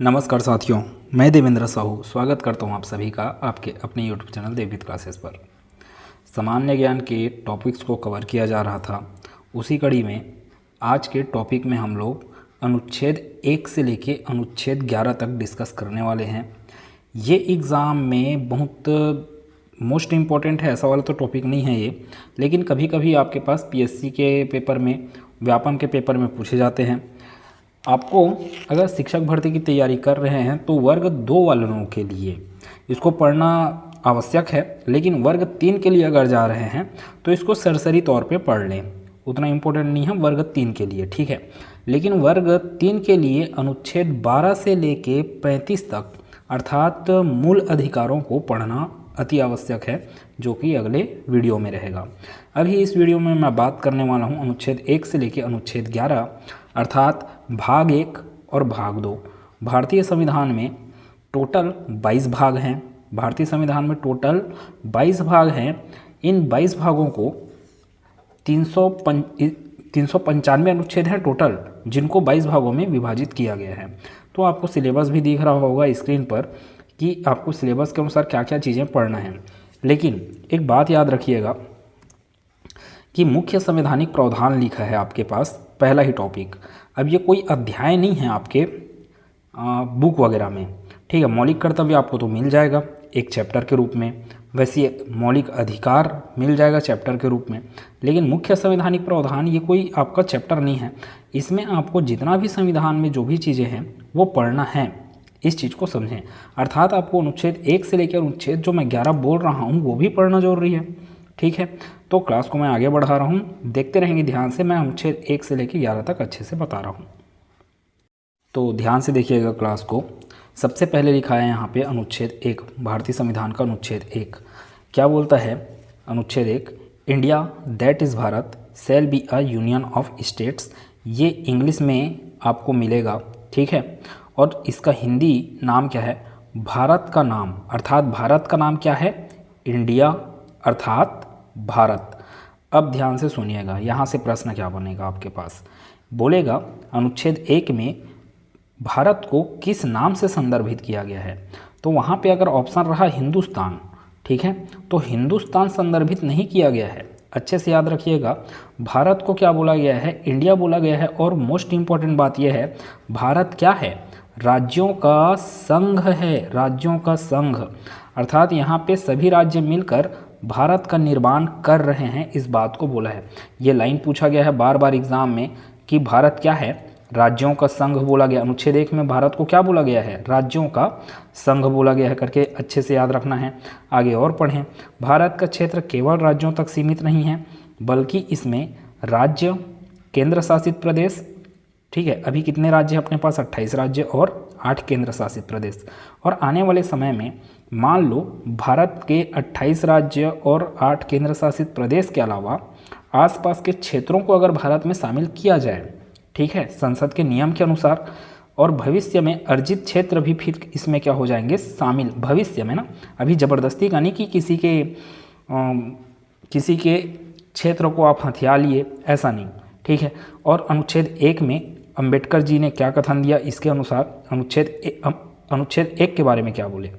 नमस्कार साथियों, मैं देवेंद्र साहू स्वागत करता हूं आप सभी का आपके अपने YouTube चैनल देवहित क्लासेस पर। सामान्य ज्ञान के टॉपिक्स को कवर किया जा रहा था, उसी कड़ी में आज के टॉपिक में हम लोग अनुच्छेद 1 से लेके अनुच्छेद 11 तक डिस्कस करने वाले हैं। ये एग्ज़ाम में बहुत मोस्ट इम्पॉर्टेंट है, ऐसा वाला तो टॉपिक नहीं है ये, लेकिन कभी कभी आपके पास PSC के पेपर में, व्यापम के पेपर में पूछे जाते हैं। आपको अगर शिक्षक भर्ती की तैयारी कर रहे हैं तो वर्ग 2 वालों के लिए इसको पढ़ना आवश्यक है, लेकिन वर्ग 3 के लिए अगर जा रहे हैं तो इसको सरसरी तौर पे पढ़ लें, उतना इम्पोर्टेंट नहीं है वर्ग 3 के लिए, ठीक है। लेकिन वर्ग 3 के लिए अनुच्छेद 12 से लेके 35 तक अर्थात मूल अधिकारों को पढ़ना अति आवश्यक है, जो कि अगले वीडियो में रहेगा। अभी इस वीडियो में मैं बात करने वाला हूँ अनुच्छेद 1 से लेके अनुच्छेद 11 अर्थात भाग 1 और भाग 2। भारतीय संविधान में टोटल 22 भाग हैं। भारतीय संविधान में टोटल 22 भाग हैं। इन 22 भागों को 395 अनुच्छेद हैं टोटल, जिनको 22 भागों में विभाजित किया गया है। तो आपको सिलेबस भी दिख रहा होगा स्क्रीन पर कि आपको सिलेबस के अनुसार क्या क्या चीज़ें पढ़ना है। लेकिन एक बात याद रखिएगा कि मुख्य संवैधानिक प्रावधान लिखा है आपके पास, पहला ही टॉपिक। अब ये कोई अध्याय नहीं है आपके बुक वगैरह में, ठीक है। मौलिक कर्तव्य आपको तो मिल जाएगा एक चैप्टर के रूप में, वैसे मौलिक अधिकार मिल जाएगा चैप्टर के रूप में, लेकिन मुख्य संवैधानिक प्रावधान ये कोई आपका चैप्टर नहीं है। इसमें आपको जितना भी संविधान में जो भी चीज़ें हैं वो पढ़ना है, इस चीज़ को समझें। अर्थात आपको अनुच्छेद 1 से लेकर अनुच्छेद जो मैं 11 बोल रहा हूँ वो भी पढ़ना जरूरी है, ठीक है। तो क्लास को मैं आगे बढ़ा रहा हूँ, देखते रहेंगे ध्यान से। मैं अनुच्छेद 1 से लेकर 11 तक अच्छे से बता रहा हूँ, तो ध्यान से देखिएगा क्लास को। सबसे पहले लिखा है यहाँ पे अनुच्छेद 1, भारतीय संविधान का अनुच्छेद 1 क्या बोलता है। अनुच्छेद 1, India that is Bharat shall be a union of states. ये इंग्लिश में आपको मिलेगा, ठीक है। और इसका हिंदी नाम क्या है, भारत का नाम, अर्थात भारत का नाम क्या है, इंडिया अर्थात भारत। अब ध्यान से सुनिएगा, यहाँ से प्रश्न क्या बनेगा आपके पास। बोलेगा अनुच्छेद 1 में भारत को किस नाम से संदर्भित किया गया है। तो वहाँ पे अगर ऑप्शन रहा हिंदुस्तान, ठीक है, तो हिंदुस्तान संदर्भित नहीं किया गया है। अच्छे से याद रखिएगा, भारत को क्या बोला गया है, इंडिया बोला गया है। और मोस्ट इम्पॉर्टेंट बात यह है, भारत क्या है, राज्यों का संघ है, राज्यों का संघ। अर्थात यहाँ पे सभी राज्य मिलकर भारत का निर्माण कर रहे हैं, इस बात को बोला है। ये लाइन पूछा गया है बार बार एग्जाम में कि भारत क्या है, राज्यों का संघ बोला गया। अनुच्छेद 1 में भारत को क्या बोला गया है, राज्यों का संघ बोला गया है करके अच्छे से याद रखना है। आगे और पढ़ें, भारत का क्षेत्र केवल राज्यों तक सीमित नहीं है, बल्कि इसमें राज्य, केंद्र शासित प्रदेश, ठीक है। अभी कितने राज्य हैं अपने पास, 28 राज्य और 8 केंद्र शासित प्रदेश। और आने वाले समय में मान लो भारत के 28 राज्य और 8 केंद्र शासित प्रदेश के अलावा आसपास के क्षेत्रों को अगर भारत में शामिल किया जाए, ठीक है, संसद के नियम के अनुसार, और भविष्य में अर्जित क्षेत्र भी फिर इसमें क्या हो जाएंगे, शामिल भविष्य में ना। अभी ज़बरदस्ती का नहीं कि किसी के क्षेत्र को आप हथिया लिए, ऐसा नहीं, ठीक है। और अनुच्छेद 1 में अंबेडकर जी ने क्या कथन दिया, इसके अनुसार अनुच्छेद 1 के बारे में क्या बोले,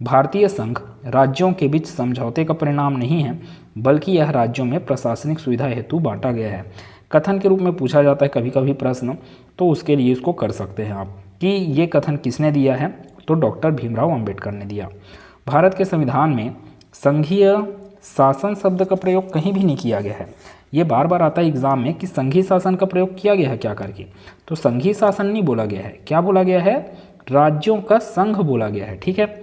भारतीय संघ राज्यों के बीच समझौते का परिणाम नहीं है, बल्कि यह राज्यों में प्रशासनिक सुविधा हेतु बांटा गया है। कथन के रूप में पूछा जाता है कभी कभी प्रश्न, तो उसके लिए इसको कर सकते हैं आप कि ये कथन किसने दिया है, तो डॉक्टर भीमराव अंबेडकर ने दिया। भारत के संविधान में संघीय शासन शब्द का प्रयोग कहीं भी नहीं किया गया है। ये बार बार आता है एग्जाम में कि संघीय शासन का प्रयोग किया गया है क्या करके, तो संघीय शासन नहीं बोला गया है, क्या बोला गया है, राज्यों का संघ बोला गया है, ठीक है।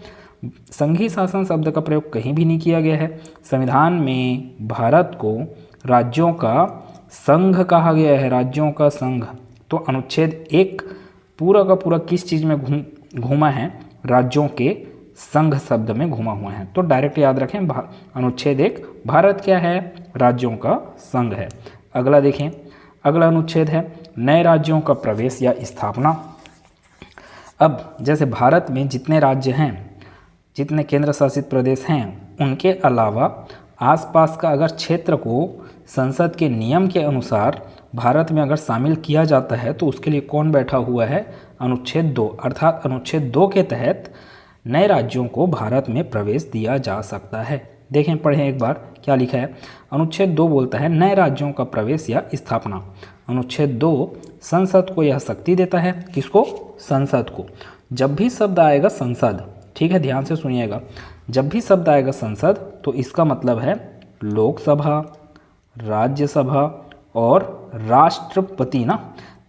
संघीय शासन शब्द का प्रयोग कहीं भी नहीं किया गया है। संविधान में भारत को राज्यों का संघ कहा गया है, राज्यों का संघ। तो अनुच्छेद 1 पूरा का पूरा किस चीज़ में घूमा है, राज्यों के संघ शब्द में घुमा हुआ है। तो डायरेक्ट याद रखें, अनुच्छेद 1 भारत क्या है, राज्यों का संघ है। अगला देखें, अगला अनुच्छेद है नए राज्यों का प्रवेश या स्थापना। अब जैसे भारत में जितने राज्य हैं, जितने केंद्र शासित प्रदेश हैं, उनके अलावा आसपास का अगर क्षेत्र को संसद के नियम के अनुसार भारत में अगर शामिल किया जाता है तो उसके लिए कौन बैठा हुआ है? अनुच्छेद 2। अर्थात अनुच्छेद 2 के तहत नए राज्यों को भारत में प्रवेश दिया जा सकता है। देखें, पढ़ें एक बार क्या लिखा है। अनुच्छेद 2 बोलता है नए राज्यों का प्रवेश या स्थापना। अनुच्छेद 2 संसद को यह शक्ति देता है। किसको? संसद को। जब भी शब्द आएगा संसद, ठीक है, ध्यान से सुनिएगा, जब भी शब्द आएगा संसद तो इसका मतलब है लोकसभा, राज्यसभा और राष्ट्रपति ना।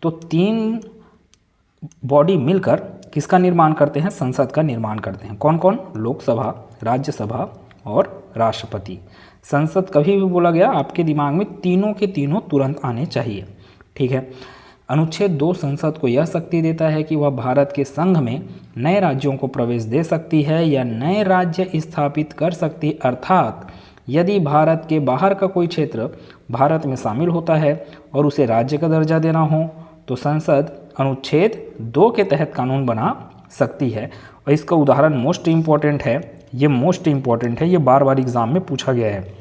तो 3 बॉडी मिलकर किसका निर्माण करते हैं? संसद का निर्माण करते हैं। कौन कौन? लोकसभा, राज्यसभा और राष्ट्रपति। संसद कभी भी बोला गया आपके दिमाग में तीनों के तीनों तुरंत आने चाहिए, ठीक है। अनुच्छेद 2 संसद को यह शक्ति देता है कि वह भारत के संघ में नए राज्यों को प्रवेश दे सकती है या नए राज्य स्थापित कर सकती है। अर्थात यदि भारत के बाहर का कोई क्षेत्र भारत में शामिल होता है और उसे राज्य का दर्जा देना हो तो संसद अनुच्छेद 2 के तहत कानून बना सकती है। और इसका उदाहरण मोस्ट इम्पॉर्टेंट है, ये मोस्ट इम्पॉर्टेंट है, ये बार बार एग्जाम में पूछा गया है।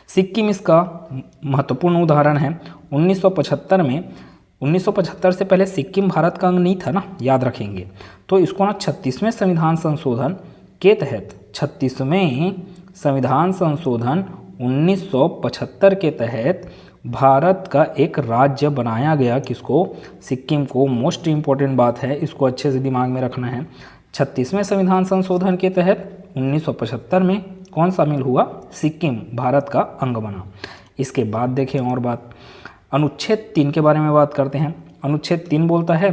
सिक्किम इसका महत्वपूर्ण उदाहरण है। 1975 में, 1975 से पहले सिक्किम भारत का अंग नहीं था ना, याद रखेंगे। तो इसको ना 36वें संविधान संशोधन के तहत, 36वें संविधान संशोधन 1975 के तहत भारत का एक राज्य बनाया गया। किसको? सिक्किम को। मोस्ट इम्पॉर्टेंट बात है, इसको अच्छे से दिमाग में रखना है। 36वें संविधान संशोधन के तहत 1975 में कौन शामिल हुआ? सिक्किम भारत का अंग बना। इसके बाद देखें और बात, अनुच्छेद 3 के बारे में बात करते हैं। अनुच्छेद 3 बोलता है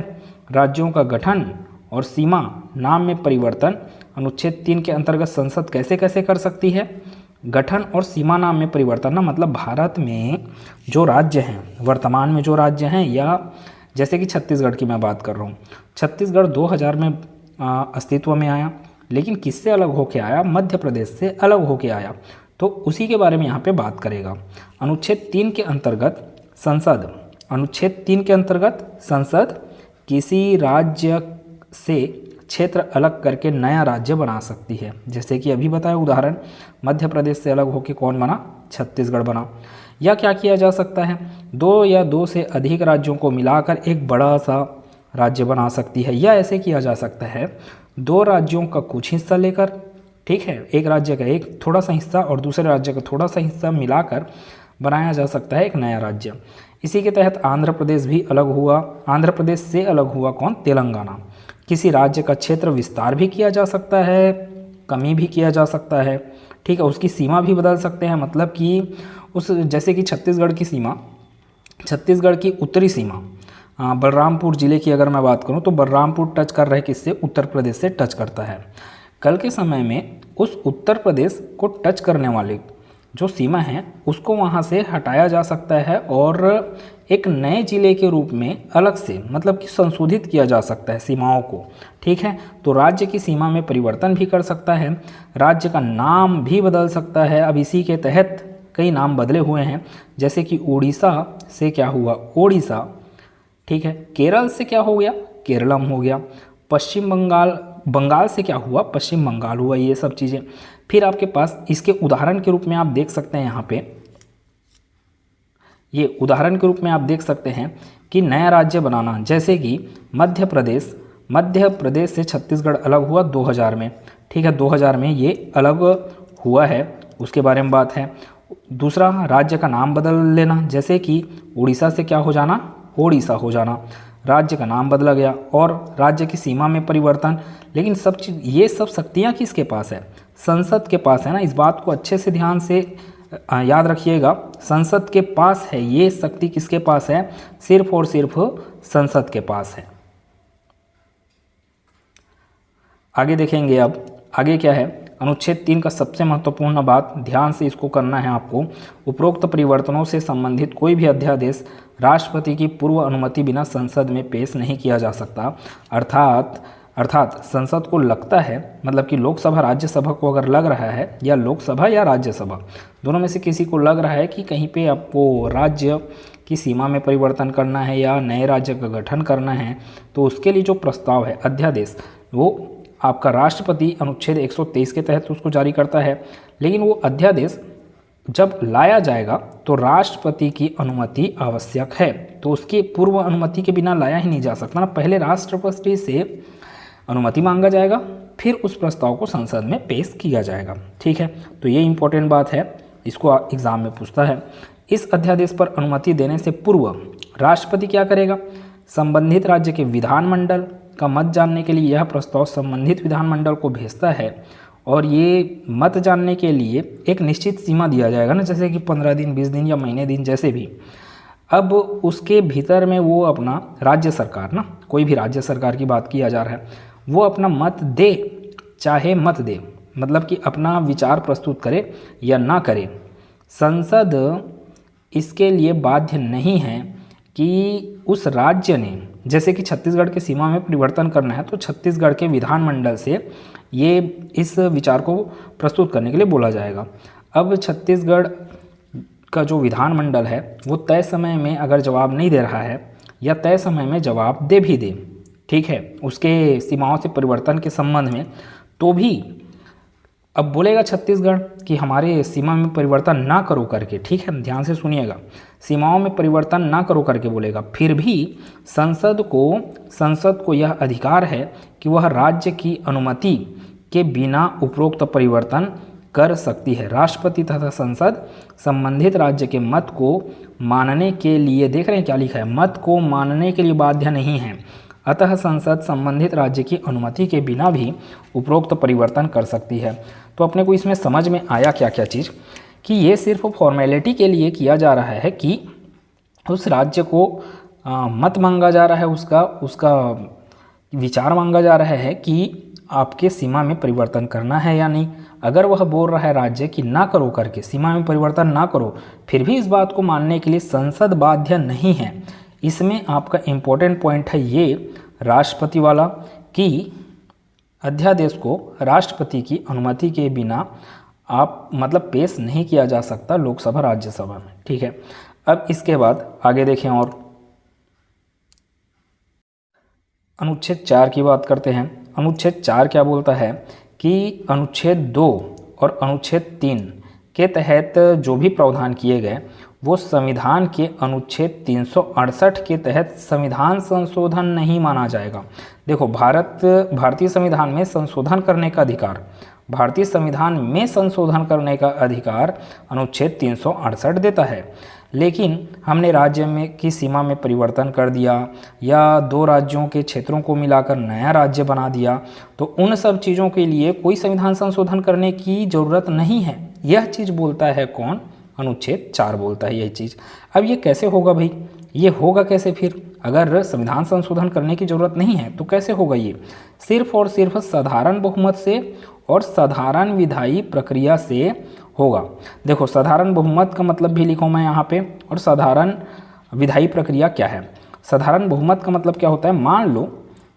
राज्यों का गठन और सीमा, नाम में परिवर्तन। अनुच्छेद 3 के अंतर्गत संसद कैसे कैसे कर सकती है? गठन और सीमा नाम में परिवर्तन ना, मतलब भारत में जो राज्य हैं, वर्तमान में जो राज्य हैं, या जैसे कि छत्तीसगढ़ की मैं बात कर रहा हूँ, छत्तीसगढ़ 2000 में अस्तित्व में आया, लेकिन किससे अलग होके आया? मध्य प्रदेश से अलग होके आया। तो उसी के बारे में यहाँ पे बात करेगा। अनुच्छेद 3 के अंतर्गत संसद, अनुच्छेद 3 के अंतर्गत संसद किसी राज्य से क्षेत्र अलग करके नया राज्य बना सकती है। जैसे कि अभी बताया उदाहरण, मध्य प्रदेश से अलग होकर कौन बना? छत्तीसगढ़ बना। या क्या किया जा सकता है? 2 या 2 से अधिक राज्यों को मिलाकर एक बड़ा सा राज्य बना सकती है। या ऐसे किया जा सकता है 2 राज्यों का कुछ हिस्सा लेकर, ठीक है, एक राज्य का एक थोड़ा सा हिस्सा और दूसरे राज्य का थोड़ा सा हिस्सा मिलाकर बनाया जा सकता है एक नया राज्य। इसी के तहत आंध्र प्रदेश भी अलग हुआ। आंध्र प्रदेश से अलग हुआ कौन? तेलंगाना। किसी राज्य का क्षेत्र विस्तार भी किया जा सकता है, कमी भी किया जा सकता है, ठीक है, उसकी सीमा भी बदल सकते हैं। मतलब कि उस, जैसे कि छत्तीसगढ़ की सीमा, छत्तीसगढ़ की उत्तरी सीमा बलरामपुर ज़िले की अगर मैं बात करूं तो बलरामपुर टच कर रहा है किससे? उत्तर प्रदेश से टच करता है। कल के समय में उस उत्तर प्रदेश को टच करने वाले जो सीमा है उसको वहां से हटाया जा सकता है और एक नए ज़िले के रूप में अलग से, मतलब कि संशोधित किया जा सकता है सीमाओं को, ठीक है। तो राज्य की सीमा में परिवर्तन भी कर सकता है, राज्य का नाम भी बदल सकता है। अब इसी के तहत कई नाम बदले हुए हैं, जैसे कि उड़ीसा से क्या हुआ? ओडिशा, ठीक है। केरल से क्या हो गया? केरलम हो गया। पश्चिम बंगाल, बंगाल से क्या हुआ? पश्चिम बंगाल हुआ। ये सब चीज़ें फिर आपके पास इसके उदाहरण के रूप में आप देख सकते हैं। यहाँ पे ये उदाहरण के रूप में आप देख सकते हैं कि नया राज्य बनाना, जैसे कि मध्य प्रदेश से छत्तीसगढ़ अलग हुआ 2000 में, ठीक है, 2000 में ये अलग हुआ है, उसके बारे में बात है। दूसरा, राज्य का नाम बदल लेना, जैसे कि उड़ीसा से क्या हो जाना? ओडिशा हो जाना। राज्य का नाम बदला गया और राज्य की सीमा में परिवर्तन। लेकिन सब चीज़, ये सब शक्तियाँ किसके पास है? संसद के पास है ना। इस बात को अच्छे से ध्यान से याद रखिएगा, संसद के पास है ये शक्ति। किसके पास है? सिर्फ और सिर्फ संसद के पास है। आगे देखेंगे। अब आगे क्या है? अनुच्छेद 3 का सबसे महत्वपूर्ण बात, ध्यान से इसको करना है आपको। उपरोक्त परिवर्तनों से संबंधित कोई भी अध्यादेश राष्ट्रपति की पूर्व अनुमति बिना संसद में पेश नहीं किया जा सकता। अर्थात संसद को लगता है, मतलब कि लोकसभा राज्यसभा को अगर लग रहा है, या लोकसभा या राज्यसभा दोनों में से किसी को लग रहा है कि कहीं पे आपको राज्य की सीमा में परिवर्तन करना है या नए राज्य का गठन करना है, तो उसके लिए जो प्रस्ताव है अध्यादेश, वो आपका राष्ट्रपति अनुच्छेद 123 के तहत उसको जारी करता है। लेकिन वो अध्यादेश जब लाया जाएगा तो राष्ट्रपति की अनुमति आवश्यक है। तो उसकी पूर्व अनुमति के बिना लाया ही नहीं जा सकता ना, पहले राष्ट्रपति से अनुमति मांगा जाएगा, फिर उस प्रस्ताव को संसद में पेश किया जाएगा। ठीक है, तो ये इंपॉर्टेंट बात है, इसको एग्जाम में पूछता है। इस अध्यादेश पर अनुमति देने से पूर्व राष्ट्रपति क्या करेगा? संबंधित राज्य के विधानमंडल का मत जानने के लिए यह प्रस्ताव संबंधित विधानमंडल को भेजता है, और ये मत जानने के लिए एक निश्चित सीमा दिया जाएगा ना, जैसे कि 15 दिन, 20 दिन या महीने दिन, जैसे भी। अब उसके भीतर में वो अपना राज्य सरकार ना, कोई भी राज्य सरकार की बात किया जा रहा है, वो अपना मत दे चाहे मत दे, मतलब कि अपना विचार प्रस्तुत करे या ना करे, संसद इसके लिए बाध्य नहीं है कि उस राज्य ने, जैसे कि छत्तीसगढ़ की सीमा में परिवर्तन करना है तो छत्तीसगढ़ के विधानमंडल से ये इस विचार को प्रस्तुत करने के लिए बोला जाएगा। अब छत्तीसगढ़ का जो विधानमंडल है वो तय समय में अगर जवाब नहीं दे रहा है या तय समय में जवाब दे भी दे, ठीक है, उसके सीमाओं से परिवर्तन के संबंध में, तो भी अब बोलेगा छत्तीसगढ़ कि हमारे सीमा में परिवर्तन ना करो करके, ठीक है, ध्यान से सुनिएगा, सीमाओं में परिवर्तन ना करो करके बोलेगा, फिर भी संसद को यह अधिकार है कि वह राज्य की अनुमति के बिना उपरोक्त परिवर्तन कर सकती है। राष्ट्रपति तथा संसद संबंधित राज्य के मत को मानने के लिए, देख रहे हैं क्या लिखा है, मत को मानने के लिए बाध्य नहीं है, अतः संसद संबंधित राज्य की अनुमति के बिना भी उपरोक्त परिवर्तन कर सकती है। तो अपने को इसमें समझ में आया क्या क्या चीज़, कि ये सिर्फ फॉर्मेलिटी के लिए किया जा रहा है कि उस राज्य को मत मांगा जा रहा है, उसका विचार मांगा जा रहा है कि आपके सीमा में परिवर्तन करना है या नहीं। अगर वह बोल रहा है राज्य कि ना करो करके, सीमा में परिवर्तन ना करो, फिर भी इस बात को मानने के लिए संसद बाध्य नहीं है। इसमें आपका इम्पोर्टेंट पॉइंट है ये राष्ट्रपति वाला, कि अध्यादेश को राष्ट्रपति की अनुमति के बिना आप मतलब पेश नहीं किया जा सकता लोकसभा राज्यसभा में, ठीक है। अब इसके बाद आगे देखें और अनुच्छेद 4 की बात करते हैं। अनुच्छेद 4 क्या बोलता है कि अनुच्छेद 2 और अनुच्छेद 3 के तहत जो भी प्रावधान किए गए वो संविधान के अनुच्छेद 368 के तहत संविधान संशोधन नहीं माना जाएगा। देखो, भारतीय संविधान में संशोधन करने का अधिकार, भारतीय संविधान में संशोधन करने का अधिकार अनुच्छेद 368 देता है, लेकिन हमने राज्य में की सीमा में परिवर्तन कर दिया या 2 राज्यों के क्षेत्रों को मिलाकर नया राज्य बना दिया, तो उन सब चीज़ों के लिए कोई संविधान संशोधन करने की ज़रूरत नहीं है। यह चीज़ बोलता है कौन? अनुच्छेद 4 बोलता है यही चीज़। अब ये कैसे होगा भाई? ये होगा कैसे फिर? अगर संविधान संशोधन करने की ज़रूरत नहीं है तो कैसे होगा ये? सिर्फ और सिर्फ साधारण बहुमत से और साधारण विधायी प्रक्रिया से होगा। देखो, साधारण बहुमत का मतलब भी लिखूँ मैं यहाँ पे, और साधारण विधायी प्रक्रिया क्या है? साधारण बहुमत का मतलब क्या होता है? मान लो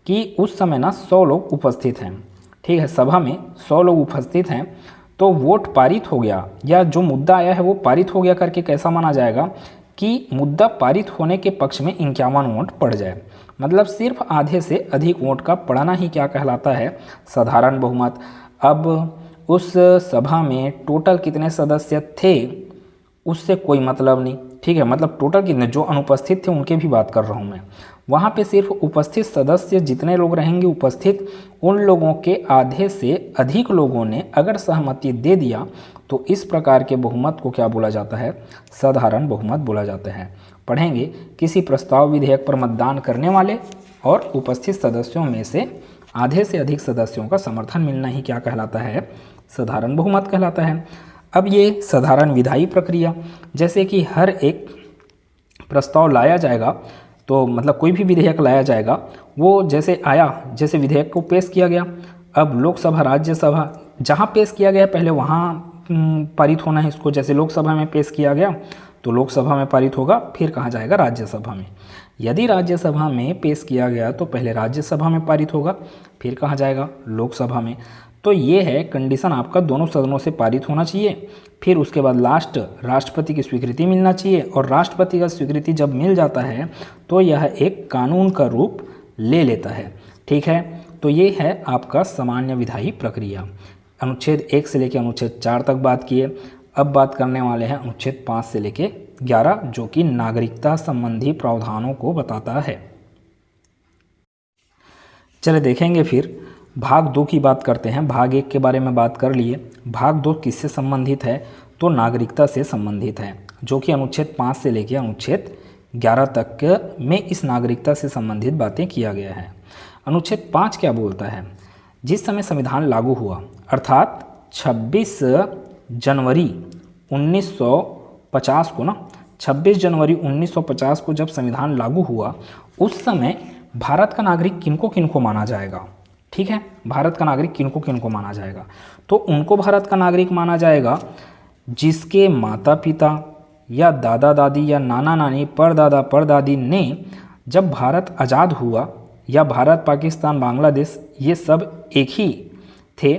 कि उस समय ना 100 लोग उपस्थित हैं, ठीक है, सभा में 100 लोग उपस्थित हैं, तो वोट पारित हो गया या जो मुद्दा आया है वो पारित हो गया करके कैसा माना जाएगा कि मुद्दा पारित होने के पक्ष में 51 वोट पड़ जाए। मतलब सिर्फ आधे से अधिक वोट का पड़ना ही क्या कहलाता है? साधारण बहुमत। अब उस सभा में टोटल कितने सदस्य थे उससे कोई मतलब नहीं, ठीक है, मतलब टोटल कितने, जो अनुपस्थित थे उनके भी बात कर रहा हूँ मैं। वहाँ पे सिर्फ उपस्थित सदस्य जितने लोग रहेंगे उपस्थित, उन लोगों के आधे से अधिक लोगों ने अगर सहमति दे दिया तो इस प्रकार के बहुमत को क्या बोला जाता है? साधारण बहुमत बोला जाता है। पढ़ेंगे, किसी प्रस्ताव विधेयक पर मतदान करने वाले और उपस्थित सदस्यों में से आधे से अधिक सदस्यों का समर्थन मिलना ही क्या कहलाता है? साधारण बहुमत कहलाता है। अब ये साधारण विधायी प्रक्रिया, जैसे कि हर एक प्रस्ताव लाया जाएगा, तो मतलब कोई भी विधेयक लाया जाएगा, वो जैसे आया, जैसे विधेयक को पेश किया गया, अब लोकसभा राज्यसभा जहाँ पेश किया गया पहले वहाँ पारित होना है इसको। जैसे लोकसभा में पेश किया गया तो लोकसभा में पारित होगा, फिर कहाँ जाएगा? राज्यसभा में। यदि राज्यसभा में पेश किया गया तो पहले राज्यसभा में पारित होगा, फिर कहाँ जाएगा? लोकसभा में। तो ये है कंडीशन आपका, दोनों सदनों से पारित होना चाहिए, फिर उसके बाद लास्ट राष्ट्रपति की स्वीकृति मिलना चाहिए, और राष्ट्रपति का स्वीकृति जब मिल जाता है तो यह एक कानून का रूप ले लेता है, ठीक है। तो ये है आपका सामान्य विधायी प्रक्रिया। अनुच्छेद 1 से लेकर अनुच्छेद 4 तक बात किए। अब बात करने वाले हैं अनुच्छेद 5 से लेके 11 जो कि नागरिकता संबंधी प्रावधानों को बताता है। चले देखेंगे फिर भाग 2 की बात करते हैं। भाग 1 के बारे में बात कर लिए, भाग 2 किससे संबंधित है तो नागरिकता से संबंधित है, जो कि अनुच्छेद 5 से लेकर अनुच्छेद 11 तक में इस नागरिकता से संबंधित बातें किया गया है। अनुच्छेद 5 क्या बोलता है, जिस समय संविधान लागू हुआ अर्थात 26 जनवरी 1950 को 26 जनवरी 1950 को जब संविधान लागू हुआ उस समय भारत का नागरिक किनको किनको माना जाएगा। ठीक है, भारत का नागरिक किनको किनको माना जाएगा, तो उनको भारत का नागरिक माना जाएगा जिसके माता पिता या दादा दादी या नाना नानी परदादा परदादी ने जब भारत आज़ाद हुआ या भारत पाकिस्तान बांग्लादेश ये सब एक ही थे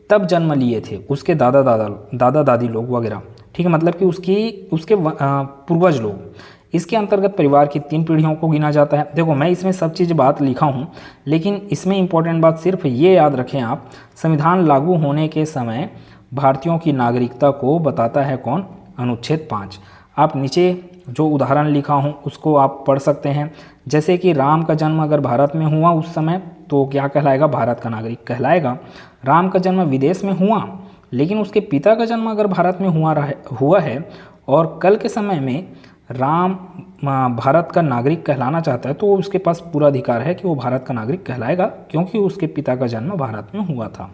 तब जन्म लिए थे, उसके दादा दादी लोग वगैरह। ठीक है, मतलब कि उसके पूर्वज लोग। इसके अंतर्गत परिवार की 3 पीढ़ियों को गिना जाता है। देखो मैं इसमें सब चीज़ बात लिखा हूँ, लेकिन इसमें इम्पोर्टेंट बात सिर्फ ये याद रखें आप, संविधान लागू होने के समय भारतीयों की नागरिकता को बताता है कौन, अनुच्छेद 5। आप नीचे जो उदाहरण लिखा हूँ उसको आप पढ़ सकते हैं। जैसे कि राम का जन्म अगर भारत में हुआ उस समय तो क्या कहलाएगा, भारत का नागरिक कहलाएगा। राम का जन्म विदेश में हुआ लेकिन उसके पिता का जन्म अगर भारत में हुआ है और कल के समय में राम भारत का नागरिक कहलाना चाहता है तो उसके पास पूरा अधिकार है कि वो भारत का नागरिक कहलाएगा क्योंकि उसके पिता का जन्म भारत में हुआ था।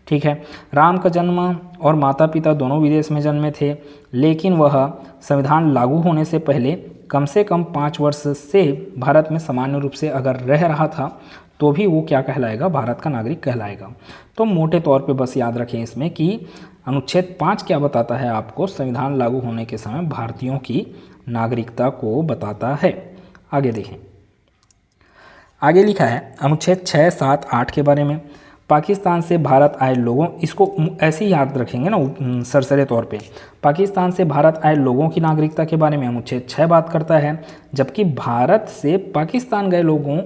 ठीक है, राम का जन्म और माता पिता दोनों विदेश में जन्मे थे, लेकिन वह संविधान लागू होने से पहले कम से कम 5 वर्ष से भारत में सामान्य रूप से अगर रह रहा था तो भी वो क्या कहलाएगा, भारत का नागरिक कहलाएगा। तो मोटे तौर पे बस याद रखें इसमें कि अनुच्छेद 5 क्या बताता है आपको, संविधान लागू होने के समय भारतीयों की नागरिकता को बताता है। आगे देखें, आगे लिखा है अनुच्छेद 6, 7, 8 के बारे में। पाकिस्तान से भारत आए लोगों, इसको ऐसे ही याद रखेंगे ना सरसरे तौर पे। पाकिस्तान से भारत आए लोगों की नागरिकता के बारे में अनुच्छेद 6 बात करता है, जबकि भारत से पाकिस्तान गए लोगों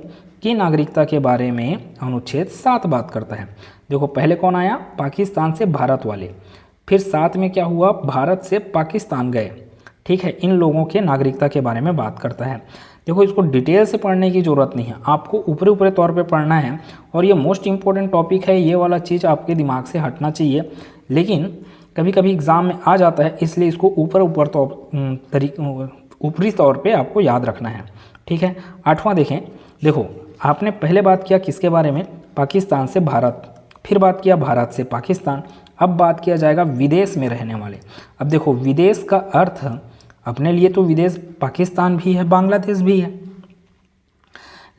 की नागरिकता के बारे में अनुच्छेद 7 बात करता है। देखो पहले कौन आया, पाकिस्तान से भारत वाले, फिर 7 में क्या हुआ, भारत से पाकिस्तान गए। ठीक है, इन लोगों के नागरिकता के बारे में बात करता है। देखो इसको डिटेल से पढ़ने की ज़रूरत नहीं है, आपको ऊपरी ऊपरी तौर पे पढ़ना है और ये मोस्ट इम्पॉर्टेंट टॉपिक है, ये वाला चीज़ आपके दिमाग से हटना चाहिए, लेकिन कभी कभी एग्ज़ाम में आ जाता है इसलिए इसको ऊपरी तौर पे आपको याद रखना है। ठीक है, 8वां देखें। देखो आपने पहले बात किया किसके बारे में, पाकिस्तान से भारत, फिर बात किया भारत से पाकिस्तान, अब बात किया जाएगा विदेश में रहने वाले। अब देखो विदेश का अर्थ अपने लिए तो विदेश पाकिस्तान भी है, बांग्लादेश भी है,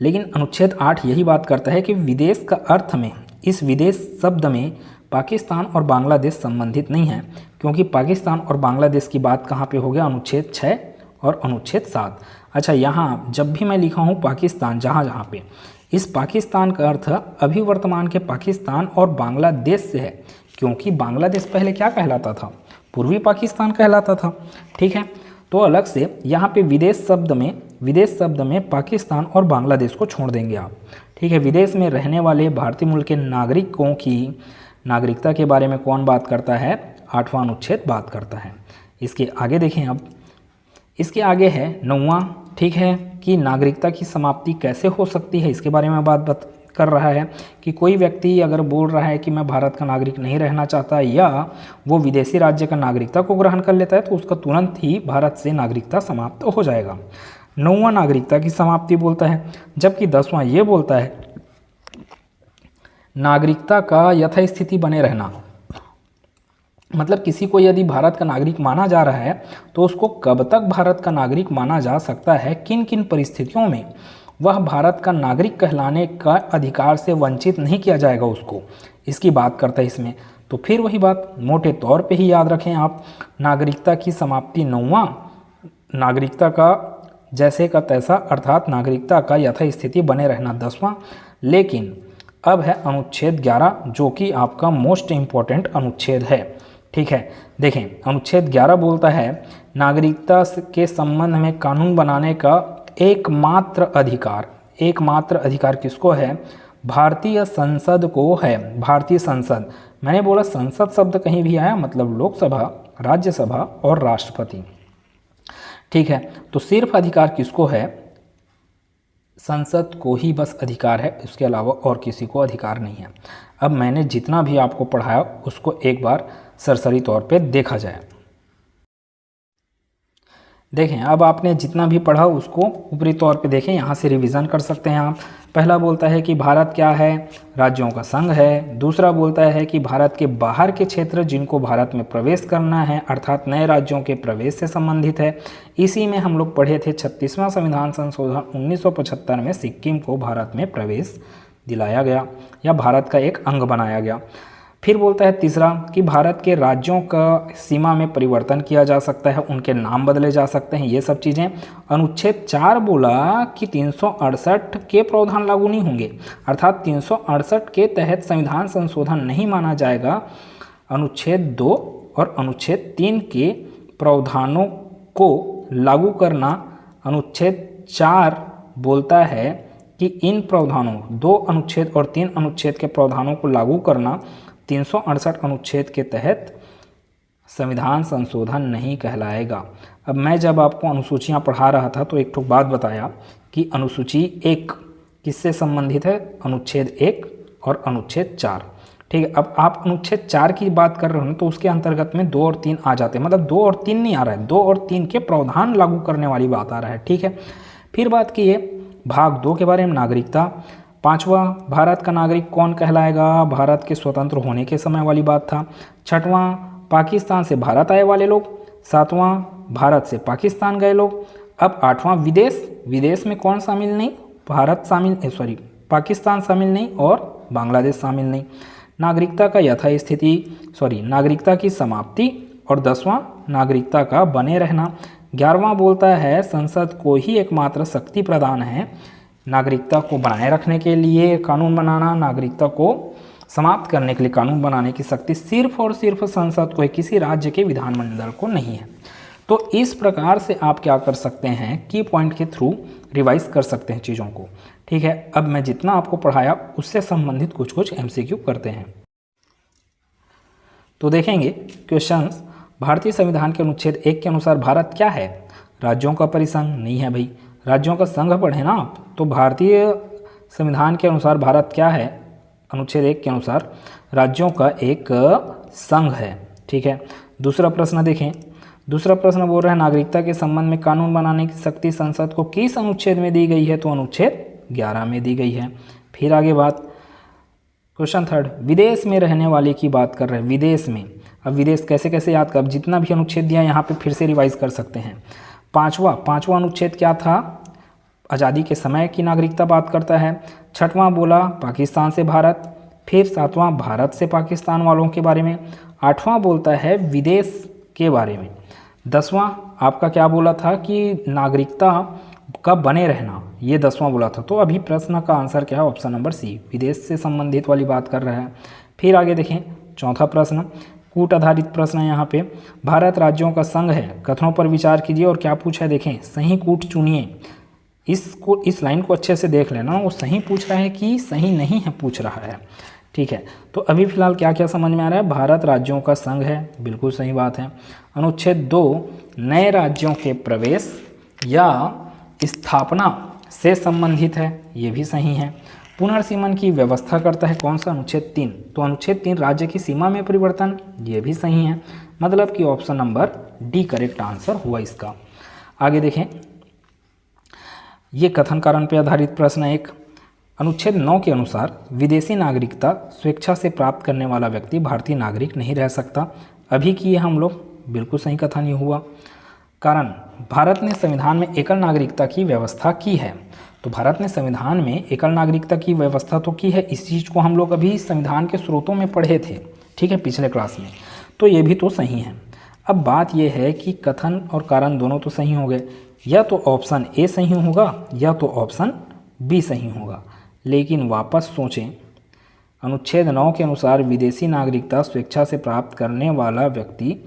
लेकिन अनुच्छेद 8 यही बात करता है कि विदेश का अर्थ में, इस विदेश शब्द में पाकिस्तान और बांग्लादेश संबंधित नहीं है, क्योंकि पाकिस्तान और बांग्लादेश की बात कहाँ पे हो गया, अनुच्छेद 6 और अनुच्छेद 7। अच्छा, यहाँ जब भी मैं लिखा हूँ पाकिस्तान, जहाँ पे इस पाकिस्तान का अर्थ अभी वर्तमान के पाकिस्तान और बांग्लादेश से है, क्योंकि बांग्लादेश पहले क्या कहलाता था, पूर्वी पाकिस्तान कहलाता था। ठीक है, तो अलग से यहाँ पे विदेश शब्द में पाकिस्तान और बांग्लादेश को छोड़ देंगे आप। ठीक है, विदेश में रहने वाले भारतीय मूल के नागरिकों की नागरिकता के बारे में कौन बात करता है, 8वां अनुच्छेद बात करता है। इसके आगे देखें, अब इसके आगे है 9वां। ठीक है, कि नागरिकता की समाप्ति कैसे हो सकती है, इसके बारे में बात कर रहा है कि कोई व्यक्ति अगर बोल रहा है कि मैं भारत का नागरिक नहीं रहना चाहता या वो विदेशी राज्य का नागरिकता को ग्रहण कर लेता है तो उसका तुरंत ही भारत से नागरिकता समाप्त हो जाएगा। 9वां नागरिकता की समाप्ति बोलता है, जबकि 10वां ये बोलता है नागरिकता का यथास्थिति बने रहना। मतलब किसी को यदि भारत का नागरिक माना जा रहा है तो उसको कब तक भारत का नागरिक माना जा सकता है, किन किन परिस्थितियों में वह भारत का नागरिक कहलाने का अधिकार से वंचित नहीं किया जाएगा उसको, इसकी बात करता है इसमें। तो फिर वही बात मोटे तौर पे ही याद रखें आप, नागरिकता की समाप्ति 9वां, नागरिकता का जैसे का तैसा अर्थात नागरिकता का यथास्थिति बने रहना 10वां। लेकिन अब है अनुच्छेद 11 जो कि आपका मोस्ट इम्पॉर्टेंट अनुच्छेद है। ठीक है, देखें अनुच्छेद 11 बोलता है नागरिकता के संबंध में कानून बनाने का एकमात्र अधिकार किसको है, भारतीय संसद को है। भारतीय संसद मैंने बोला संसद शब्द कहीं भी आया मतलब लोकसभा, राज्यसभा और राष्ट्रपति। ठीक है, तो सिर्फ अधिकार किसको है? संसद को ही बस अधिकार है, इसके अलावा और किसी को अधिकार नहीं है। अब मैंने जितना भी आपको पढ़ाया उसको एक बार सरसरी तौर पे देखा जाए। देखें, अब आपने जितना भी पढ़ा उसको ऊपरी तौर पे देखें, यहाँ से रिवीजन कर सकते हैं आप। पहला बोलता है कि भारत क्या है? राज्यों का संघ है। दूसरा बोलता है कि भारत के बाहर के क्षेत्र जिनको भारत में प्रवेश करना है अर्थात नए राज्यों के प्रवेश से संबंधित है। इसी में हम लोग पढ़े थे 36वां संविधान संशोधन 1975 में सिक्किम को भारत में प्रवेश दिलाया गया या भारत का एक अंग बनाया गया। फिर बोलता है तीसरा कि भारत के राज्यों का सीमा में परिवर्तन किया जा सकता है, उनके नाम बदले जा सकते हैं, ये सब चीज़ें। अनुच्छेद 4 बोला कि 368 के प्रावधान लागू नहीं होंगे अर्थात 368 के तहत संविधान संशोधन नहीं माना जाएगा। अनुच्छेद 2 और अनुच्छेद 3 के प्रावधानों को लागू करना। अनुच्छेद 4 बोलता है कि इन प्रावधानों 2 अनुच्छेद और 3 अनुच्छेद के प्रावधानों को लागू करना 368 अनुच्छेद के तहत संविधान संशोधन नहीं कहलाएगा। अब मैं जब आपको अनुसूचियां पढ़ा रहा था तो एक ठो बात बताया कि अनुसूची 1 किससे संबंधित है? अनुच्छेद 1 और अनुच्छेद 4। ठीक है, अब आप अनुच्छेद 4 की बात कर रहे हो तो उसके अंतर्गत में 2 और 3 आ जाते हैं, मतलब 2 और 3 नहीं आ रहा है, 2 और 3 के प्रावधान लागू करने वाली बात आ रहा है। ठीक है, फिर बात की है भाग 2 के बारे में, नागरिकता। 5वां भारत का नागरिक कौन कहलाएगा? भारत के स्वतंत्र होने के समय वाली बात था। 6वां पाकिस्तान से भारत आए वाले लोग। 7वां भारत से पाकिस्तान गए लोग। अब 8वां विदेश, विदेश में कौन शामिल नहीं? पाकिस्तान शामिल नहीं और बांग्लादेश शामिल नहीं। नागरिकता का यथास्थिति नागरिकता की समाप्ति। और 10वां नागरिकता का बने रहना। 11वां बोलता है संसद को ही एकमात्र शक्ति प्रदान है नागरिकता को बनाए रखने के लिए कानून बनाना, नागरिकता को समाप्त करने के लिए कानून बनाने की शक्ति सिर्फ और सिर्फ संसद को है, किसी राज्य के विधानमंडल को नहीं है। तो इस प्रकार से आप क्या कर सकते हैं की पॉइंट के थ्रू रिवाइज कर सकते हैं चीज़ों को। ठीक है, अब मैं जितना आपको पढ़ाया उससे संबंधित कुछ कुछ MCQ करते हैं। तो देखेंगे क्वेश्चंस। भारतीय संविधान के अनुच्छेद 1 के अनुसार भारत क्या है? राज्यों का परिसंघ नहीं है भाई, राज्यों का संघ पढ़े ना आप। तो भारतीय संविधान के अनुसार भारत क्या है? अनुच्छेद 1 के अनुसार राज्यों का एक संघ है। ठीक है, दूसरा प्रश्न देखें। दूसरा प्रश्न बोल रहा है नागरिकता के संबंध में कानून बनाने की शक्ति संसद को किस अनुच्छेद में दी गई है? तो अनुच्छेद 11 में दी गई है। फिर आगे बात, क्वेश्चन 3 विदेश में रहने वाले की बात कर रहे हैं। विदेश में, अब विदेश कैसे कैसे याद कर, जितना भी अनुच्छेद दिया यहाँ पे फिर से रिवाइज कर सकते हैं। पांचवा अनुच्छेद क्या था? आज़ादी के समय की नागरिकता बात करता है। 6वां बोला पाकिस्तान से भारत। फिर 7वां भारत से पाकिस्तान वालों के बारे में। 8वां बोलता है विदेश के बारे में। 10वां आपका क्या बोला था कि नागरिकता का बने रहना, ये 10वां बोला था। तो अभी प्रश्न का आंसर क्या है? ऑप्शन नंबर सी, विदेश से संबंधित वाली बात कर रहा है। फिर आगे देखें, चौथा प्रश्न कूट आधारित प्रश्न है। यहाँ पे भारत राज्यों का संघ है, कथनों पर विचार कीजिए और क्या पूछा है देखें, सही कूट चुनिए। इस लाइन को अच्छे से देख लेना, वो सही पूछ रहा है कि सही नहीं है पूछ रहा है। ठीक है, तो अभी फिलहाल क्या क्या समझ में आ रहा है? भारत राज्यों का संघ है, बिल्कुल सही बात है। अनुच्छेद 2 नए राज्यों के प्रवेश या स्थापना से संबंधित है, ये भी सही है। पुनर्सीमन की व्यवस्था करता है कौन सा? अनुच्छेद 3। तो अनुच्छेद 3 राज्य की सीमा में परिवर्तन, ये भी सही है। मतलब कि option number D correct answer हुआ इसका। आगे देखें, ये कथन कारण पर आधारित प्रश्न है एक। अनुच्छेद 9 के अनुसार विदेशी नागरिकता स्वेच्छा से प्राप्त करने वाला व्यक्ति भारतीय नागरिक नहीं रह सकता। अभी किए हम लोग, बिल्कुल सही कथन ये हुआ। कारण भारत ने संविधान में एकल नागरिकता की व्यवस्था की है। तो भारत ने संविधान में एकल नागरिकता की व्यवस्था तो की है, इस चीज़ को हम लोग अभी संविधान के स्रोतों में पढ़े थे, ठीक है, पिछले क्लास में। तो ये भी तो सही है। अब बात यह है कि कथन और कारण दोनों तो सही हो गए, या तो ऑप्शन ए सही होगा या तो ऑप्शन बी सही होगा। लेकिन वापस सोचें, अनुच्छेद 9 के अनुसार विदेशी नागरिकता स्वेच्छा से प्राप्त करने वाला व्यक्ति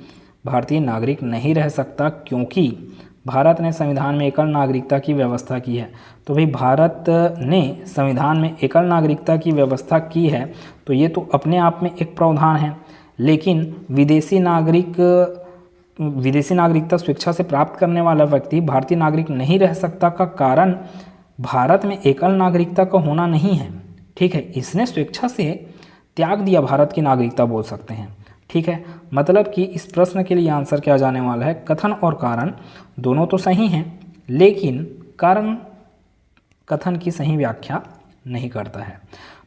भारतीय नागरिक नहीं रह सकता, क्योंकि भारत ने संविधान में एकल नागरिकता की व्यवस्था की है। तो भाई भारत ने संविधान में एकल नागरिकता की व्यवस्था की है, तो ये तो अपने आप में एक प्रावधान है। लेकिन विदेशी नागरिकता स्वेच्छा से प्राप्त करने वाला व्यक्ति भारतीय नागरिक नहीं रह सकता का कारण भारत में एकल नागरिकता का होना नहीं है। ठीक है, इसने स्वेच्छा से त्याग दिया भारत की नागरिकता बोल सकते हैं। ठीक है, मतलब कि इस प्रश्न के लिए आंसर क्या जाने वाला है, कथन और कारण दोनों तो सही हैं, लेकिन कारण कथन की सही व्याख्या नहीं करता है।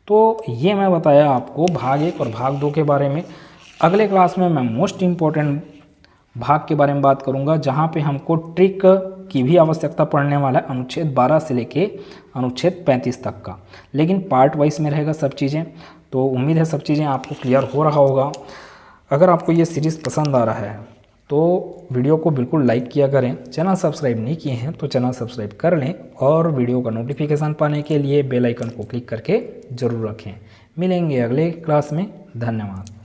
तो ये मैं बताया आपको भाग 1 और भाग 2 के बारे में। अगले क्लास में मैं मोस्ट इम्पोर्टेंट भाग के बारे में बात करूंगा, जहां पे हमको ट्रिक की भी आवश्यकता पड़ने वाला है, अनुच्छेद 12 से लेके अनुच्छेद 35 तक का। लेकिन पार्ट वाइज में रहेगा सब चीज़ें। तो उम्मीद है सब चीज़ें आपको क्लियर हो रहा होगा। अगर आपको ये सीरीज़ पसंद आ रहा है तो वीडियो को बिल्कुल लाइक किया करें। चैनल सब्सक्राइब नहीं किए हैं तो चैनल सब्सक्राइब कर लें, और वीडियो का नोटिफिकेशन पाने के लिए बेल आइकन को क्लिक करके ज़रूर रखें। मिलेंगे अगले क्लास में। धन्यवाद।